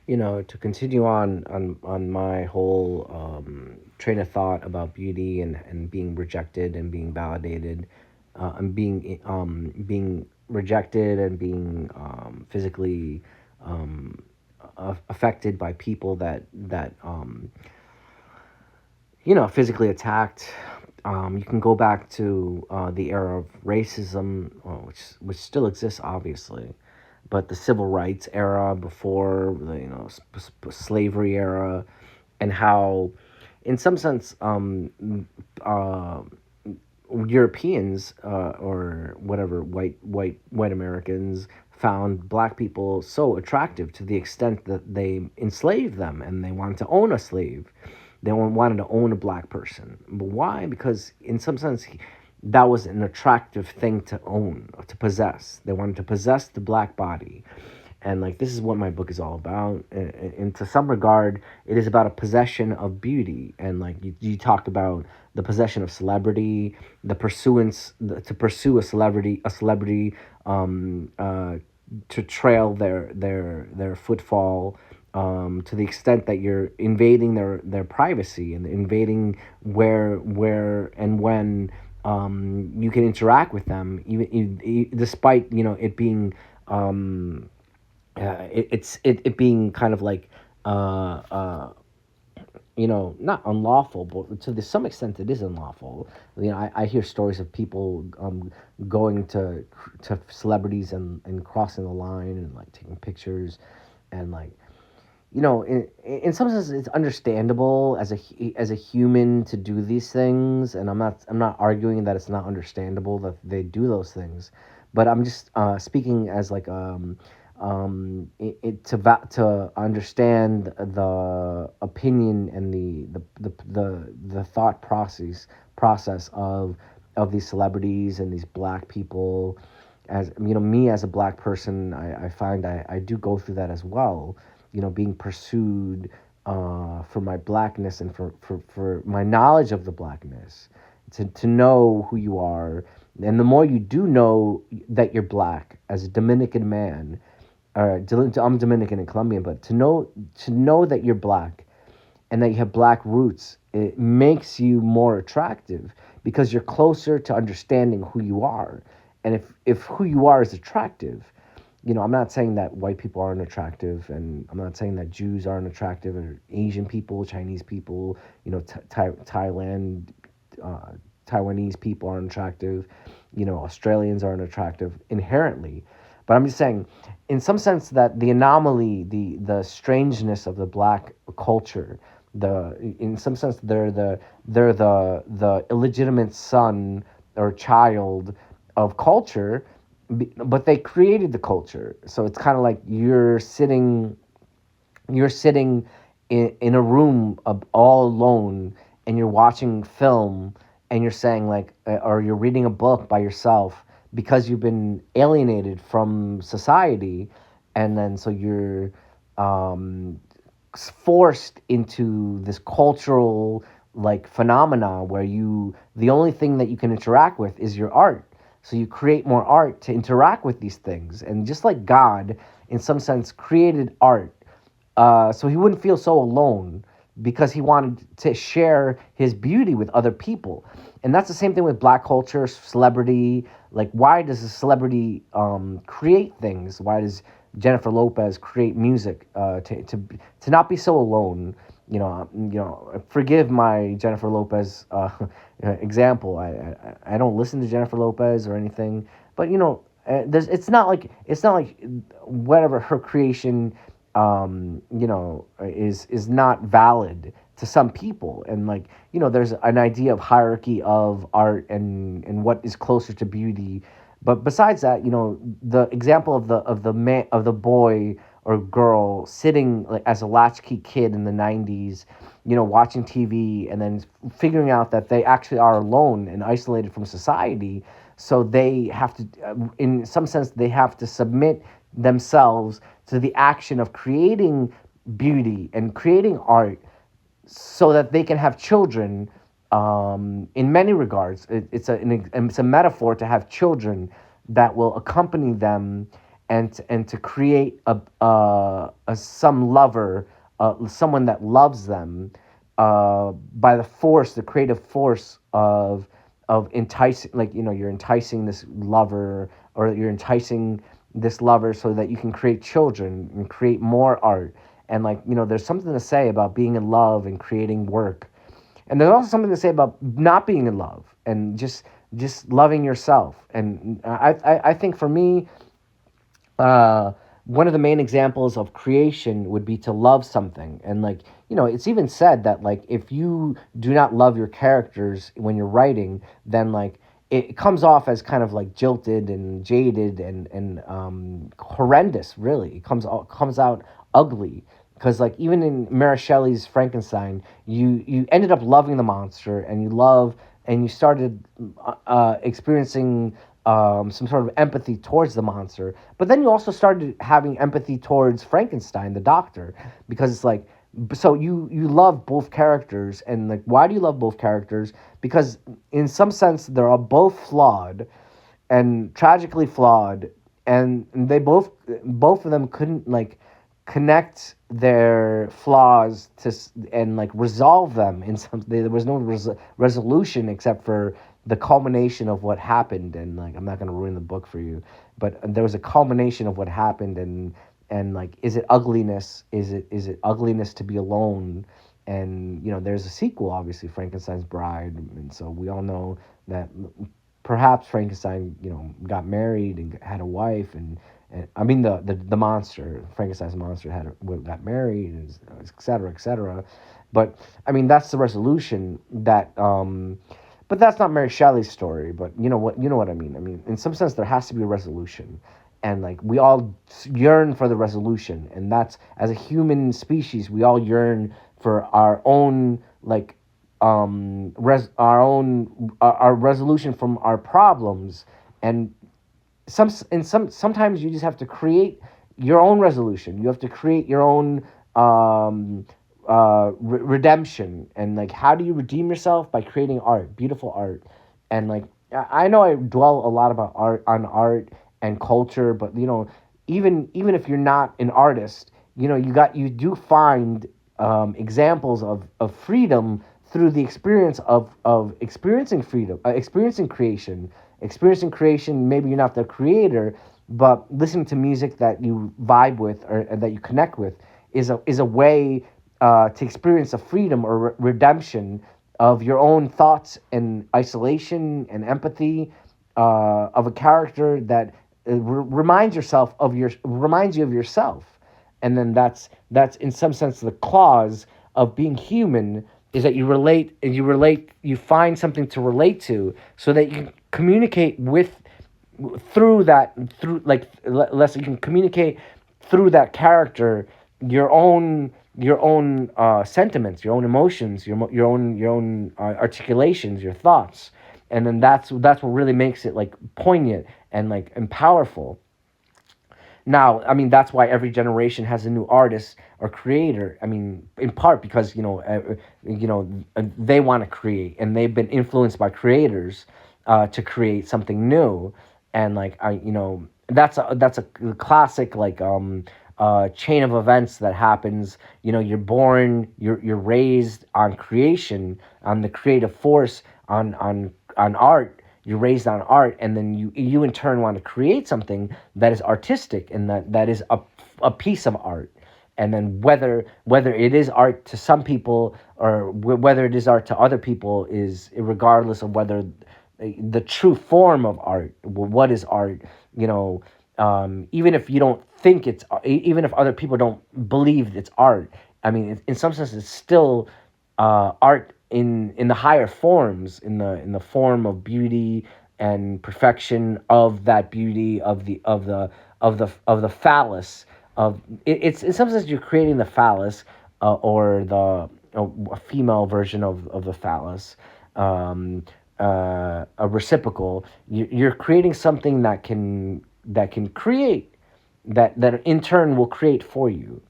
To continue on my whole train of thought about beauty and being rejected and being validated, and being rejected and being physically affected by people that physically attacked. You can go back to the era of racism, which still exists, obviously, but the civil rights era before the slavery era, and how, in some sense, Europeans or whatever white Americans found black people so attractive to the extent that they enslaved them and they wanted to own a slave. They wanted to own a black person. But why? Because in some sense, that was an attractive thing to own, to possess. They wanted to possess the black body. And like this is what my book is all about. And to some regard, it is about a possession of beauty. And like you talked about the possession of celebrity, to pursue a celebrity, to trail their footfall, to the extent that you're invading their privacy and invading where and when you can interact with them, despite it being it being kind of like uh, uh, not unlawful, but some extent it is unlawful. I hear stories of people going to celebrities and crossing the line and like taking pictures, and like in some sense it's understandable as a human to do these things, and I'm not arguing that it's not understandable that they do those things, but I'm just speaking as like to understand the opinion and the thought process of these celebrities and these black people. As me as a black person, I find I do go through that as well, being pursued for my blackness and for my knowledge of the blackness, to know who you are. And the more you do know that you're black as a Dominican man, I'm Dominican and Colombian, but to know that you're black and that you have black roots, it makes you more attractive because you're closer to understanding who you are. And if who you are is attractive, I'm not saying that white people aren't attractive, and I'm not saying that Jews aren't attractive, or Asian people, Chinese people, Thailand, uh, Taiwanese people aren't attractive, Australians aren't attractive inherently. But I'm just saying, in some sense, that the anomaly, the strangeness of the black culture, in some sense they're the illegitimate son or child of culture, but they created the culture. So it's kind of like you're sitting in a room all alone, and you're watching film, and you're saying like, or you're reading a book by yourself because you've been alienated from society, and then so you're um, forced into this cultural like phenomena where the only thing that you can interact with is your art. So you create more art to interact with these things, and just like God in some sense created art, so he wouldn't feel so alone because he wanted to share his beauty with other people. And that's the same thing with black culture, celebrity. Like, why does a celebrity create things? Why does Jennifer Lopez create music to not be so alone? Forgive my Jennifer Lopez example. I don't listen to Jennifer Lopez or anything, but it's not like whatever her creation is not valid to some people. And like, there's an idea of hierarchy of art and what is closer to beauty. But besides that, the example of the boy or girl sitting like as a latchkey kid in the 90s, watching TV and then figuring out that they actually are alone and isolated from society. So they have to, in some sense, they have to submit themselves to the action of creating beauty and creating art so that they can have children. In many regards, it's a metaphor to have children that will accompany them and to create a some lover, someone that loves them, by the force, the creative force of enticing, like, you're enticing this lover, or you're enticing this lover so that you can create children and create more art. And, like, there's something to say about being in love and creating work, and there's also something to say about not being in love and just loving yourself. And I think for me, uh, one of the main examples of creation would be to love something. And, like, it's even said that, like, if you do not love your characters when you're writing, then, like, it comes off as kind of like jilted and jaded and horrendous. Really, it comes out ugly. Because, like, even in Mary Shelley's Frankenstein, you ended up loving the monster, and you started experiencing some sort of empathy towards the monster. But then you also started having empathy towards Frankenstein, the doctor, because it's like, so you love both characters. And, like, why do you love both characters? Because in some sense they're all both flawed, and tragically flawed, and they both of them couldn't, like, connect their flaws and, like, resolve them in some. There was no resolution except for the culmination of what happened. And, like, I'm not going to ruin the book for you, but there was a culmination of what happened. And, like, is it ugliness? Is it ugliness to be alone? And, there's a sequel, obviously, Frankenstein's Bride. And so we all know that perhaps Frankenstein, got married and had a wife. And I mean, the monster, Frankenstein's monster, got married, and et cetera, et cetera. But I mean, that's the resolution that. But that's not Mary Shelley's story. But you know what I mean. I mean, in some sense, there has to be a resolution, and, like, we all yearn for the resolution. And that's, as a human species, we all yearn for our own, like, our resolution from our problems. And sometimes you just have to create your own resolution. You have to create your own redemption. And, like, how do you redeem yourself? By creating art, beautiful art. And, like, I know I dwell a lot about art and culture, but, even if you're not an artist, you do find examples of freedom through the experience of experiencing freedom, experiencing creation. Maybe you're not the creator, but listening to music that you vibe with, or that you connect with, is a way to experience a freedom or redemption of your own thoughts and isolation and empathy, of a character that reminds you of yourself. And then that's in some sense the clause of being human, is that you find something to relate to, so that you can communicate less you can communicate through that character your own sentiments, your own emotions, your own articulations, your thoughts. And then that's what really makes it, like, poignant and, like, and powerful. Now, I mean, that's why every generation has a new artist or creator. I mean, in part because, they want to create, and they've been influenced by creators to create something new. And, like, that's a classic, like, chain of events that happens. You're born, you're raised on creation, on the creative force, on art. You're raised on art, and then you in turn want to create something that is artistic, and that is a piece of art. And then whether it is art to some people, or whether it is art to other people, is regardless of whether the true form of art, what is art. Even if you don't think even if other people don't believe it's art, I mean, in some sense, it's still art in the higher forms, in the form of beauty and perfection of that beauty, of the phallus. It's in some sense you're creating the phallus, or a female version of the phallus, a reciprocal. You're creating something that can create, that in turn will create for you.